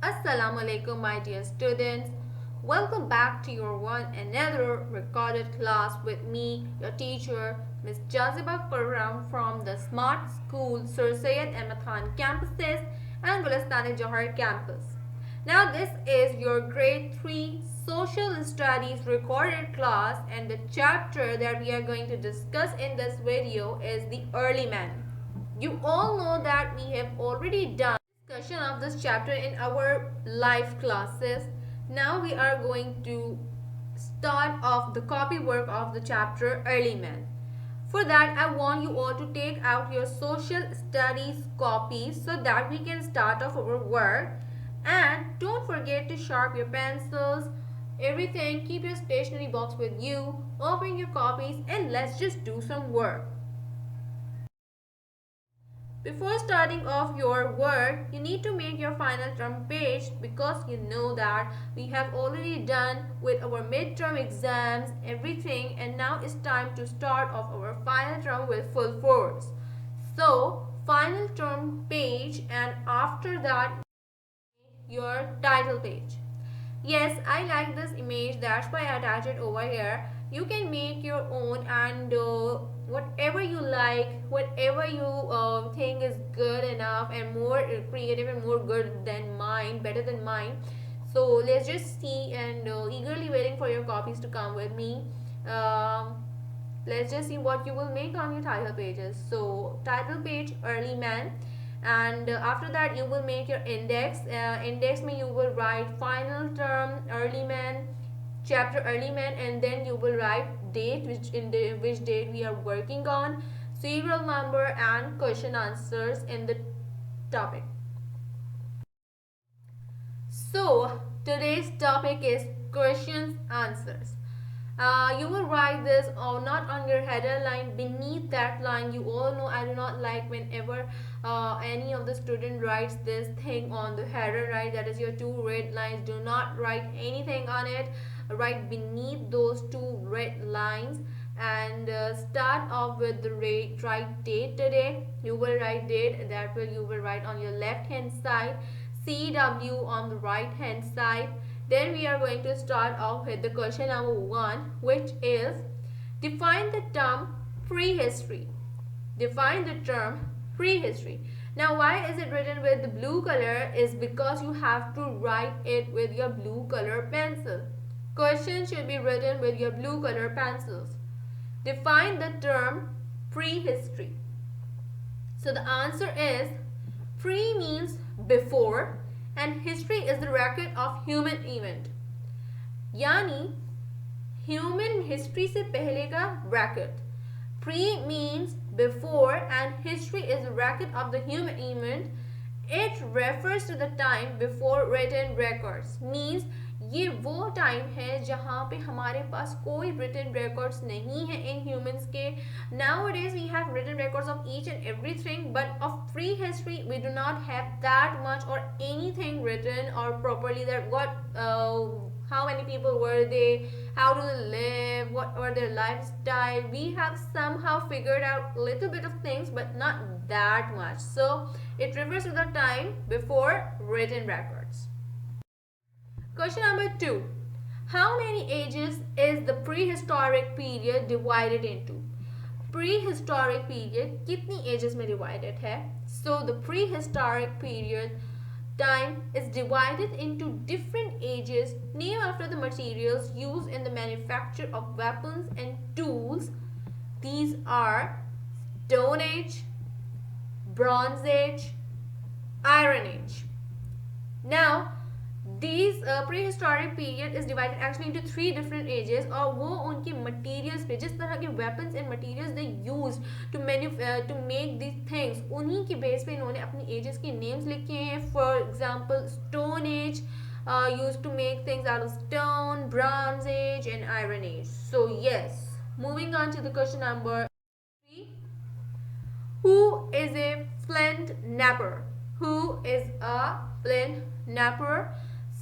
Assalamu alaikum, my dear students. Welcome back to your one another recorded class with me, your teacher, Miss Jaziba Karam from the Smart School Sir Syed Ahmed Khan campuses and Gulistan Johar campus. Now, this is your grade 3 social studies recorded class, and the chapter that we are going to discuss in this video is the early man. You all know that we have already done discussion of this chapter in our live classes. Now we are going to start off the copy work of the chapter Early Man. For that, I want you all to take out your social studies copies so that we can start off our work. And don't forget to sharpen your pencils, everything. Keep your stationery box with you, open your copies, and let's just do some work. Before starting off your work, you need to make your final term page because you know that we have already done with our midterm exams, everything, and now it's time to start off our final term with full force. So, final term page, and after that, your title page. Yes, I like this image, that's why I attach it over here. You can make your own, and whatever you like, whatever you think is good enough and more creative and more good than mine, better than mine. So let's just see, and eagerly waiting for your copies to come with me. Let's just see what you will make on your title pages. So title page, early man, and after that you will make your index. Index means you will write final term early man, chapter early man, and then you will write date, which date we are working on, serial number, and question answers in the topic. So today's topic is questions answers. You will write this or not on your header line, beneath that line. You all know I do not like whenever any of the student writes this thing on the header, right? That is your two red lines. Do not write anything on it. Write beneath those two red lines, and start off with the right date today. You will write date, that will you will write on your left hand side, CW on the right hand side. Then we are going to start off with the question number 1, which is define the term prehistory. Define the term prehistory. Now, why is it written with the blue color? Is because you have to write it with your blue color pencil. Question should be written with your blue color pencils. Define the term prehistory. So the answer is pre means before, and history is the record of human event. यानी human history से पहले का record. Pre means before and history is the record of the human event. It refers to the time before written records. Means ये वो time है जहाँ पे हमारे पास कोई written records नहीं है in humans के. Nowadays we have written records of each and everything, but of prehistory we do not have that much or anything written or properly, that what how many people were they, how do they live, what were their lifestyle. We have somehow figured out a little bit of things, but not that much. So it refers to the time before written records. Question number 2. How many ages is the prehistoric period divided into? Prehistoric period कितनी ages में divided है? So the prehistoric period time is divided into different ages named after the materials used in the manufacture of weapons and tools. These are Stone Age, Bronze Age, Iron Age. Now, these prehistoric period is divided actually into 3 different ages, और वो उनके materials पे, जिस तरह के weapons and materials they used to make these things, उन्हीं के base पे इन्होंने अपनी ages के names लिखे हैं. For example, Stone Age used to make things out of stone, Bronze Age, and Iron Age. So yes, moving on to the question number 3. Who is a flint knapper? Who is a flint knapper?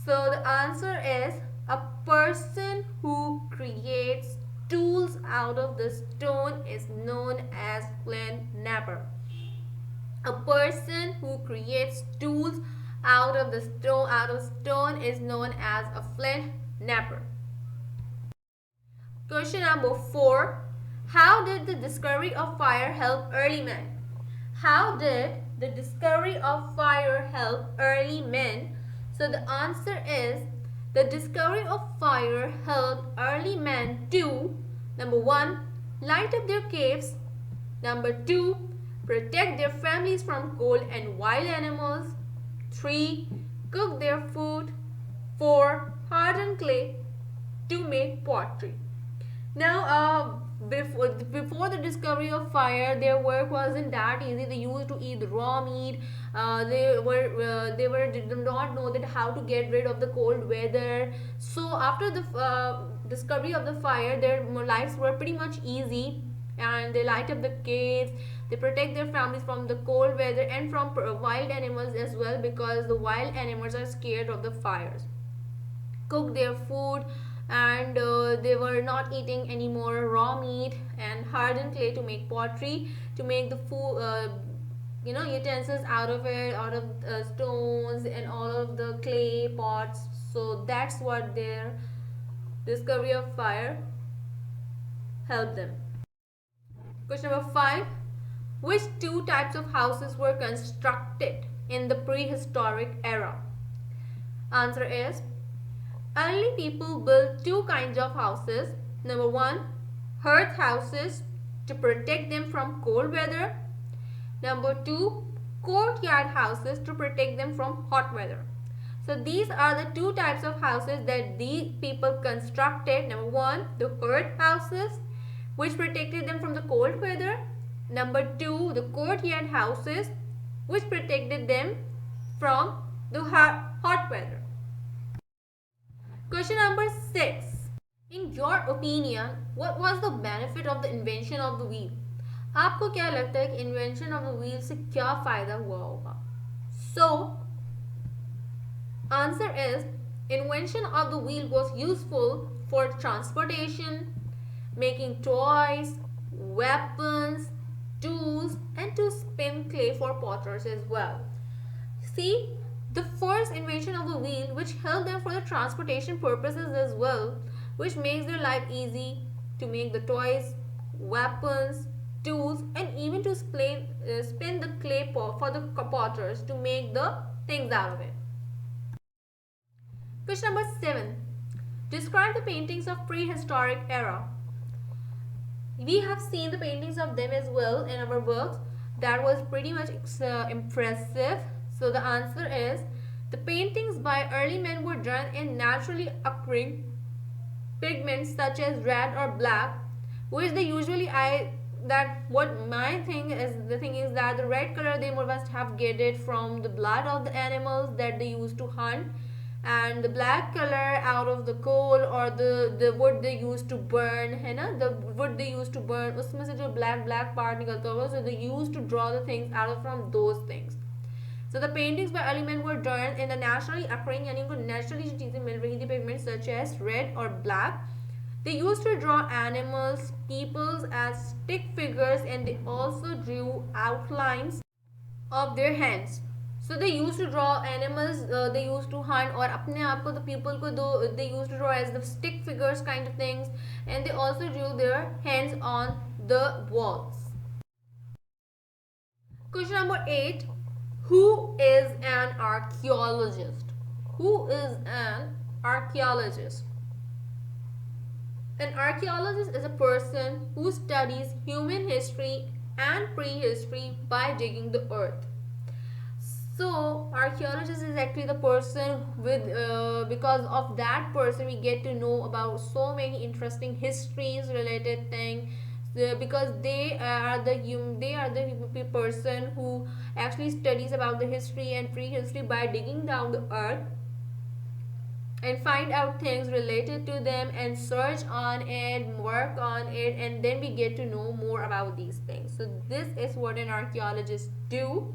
So the answer is a person who creates tools out of the stone is known as flint knapper. A person who creates tools out of stone is known as a flint knapper. Question number 4. How did the discovery of fire help early men? How did the discovery of fire help early men? So the answer is the discovery of fire helped early men to number 1. Light up their caves. Number 2. Protect their families from cold and wild animals. 3. Cook their food. 4. Harden clay to make pottery. Now, before the discovery of fire, their work wasn't that easy. They used to eat raw meat. They did not know that how to get rid of the cold weather. So after the discovery of the fire, their lives were pretty much easy, and they light up the caves. They protect their families from the cold weather and from wild animals as well, because the wild animals are scared of the fires. Cook their food, and they were not eating any more raw meat, and hardened clay to make pottery, to make the food utensils out of it, out of stones and all of the clay pots. So that's what their discovery of fire helped them. Question number 5. Which two types of houses were constructed in the prehistoric era? Answer is early people built two kinds of houses. Number 1, hearth houses to protect them from cold weather. Number 2, courtyard houses to protect them from hot weather. So these are the two types of houses that these people constructed. Number 1, the hearth houses, which protected them from the cold weather. Number 2, the courtyard houses, which protected them from the hot weather. Question number 6. In your opinion, what was the benefit of the invention of the wheel? आपको क्या लगता है कि invention of the wheel से क्या फायदा हुआ होगा? So, answer is invention of the wheel was useful for transportation, making toys, weapons, tools, and to spin clay for potters as well. See, the first invention of the wheel, which helped them for the transportation purposes as well, which makes their life easy to make the toys, weapons, tools, and even to spin the clay for the potters to make the things out of it. Question number 7. Describe the paintings of prehistoric era. We have seen the paintings of them as well in our works. That was pretty much impressive. So the answer is the paintings by early men were done in naturally occurring pigments such as red or black, which they usually the thing is that the red color they must have get it from the blood of the animals that they used to hunt, and the black color out of the coal or the wood they used to burn, है ना, the wood they used to burn, उसमें से जो black part निकलता होगा, so they used to draw the things out of from those things. So the paintings by early men were done in the naturally occurring, यानी उनको naturally जो चीजें मिल रही थी pigments such as red or black. They used to draw animals, peoples as stick figures, and they also drew outlines of their hands. So they used to draw animals they used to hunt, और अपने आप को the people को they used to draw as the stick figures kind of things, and they also drew their hands on the walls. Question number 8. Who is an archaeologist? Who is an archaeologist? An archaeologist is a person who studies human history and prehistory by digging the earth. So, archaeologist is actually the person with, because of that person we get to know about so many interesting histories related things. Because they are the person who actually studies about the history and prehistory by digging down the earth and find out things related to them and search on it, work on it, and then we get to know more about these things. So this is what an archaeologist do.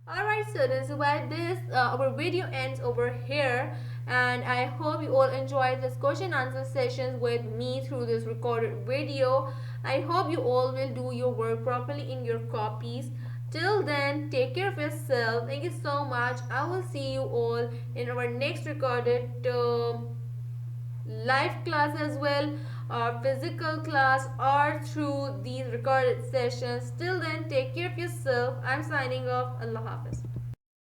Alright students, so by this our video ends over here, and I hope you all enjoyed this question answer sessions with me through this recorded video. I hope you all will do your work properly in your copies, Till then, take care of yourself. Thank you so much. I will see you all in our next recorded live class as well, or physical class, or through these recorded sessions. Till then, take care of yourself. I'm signing off. Allah Hafiz.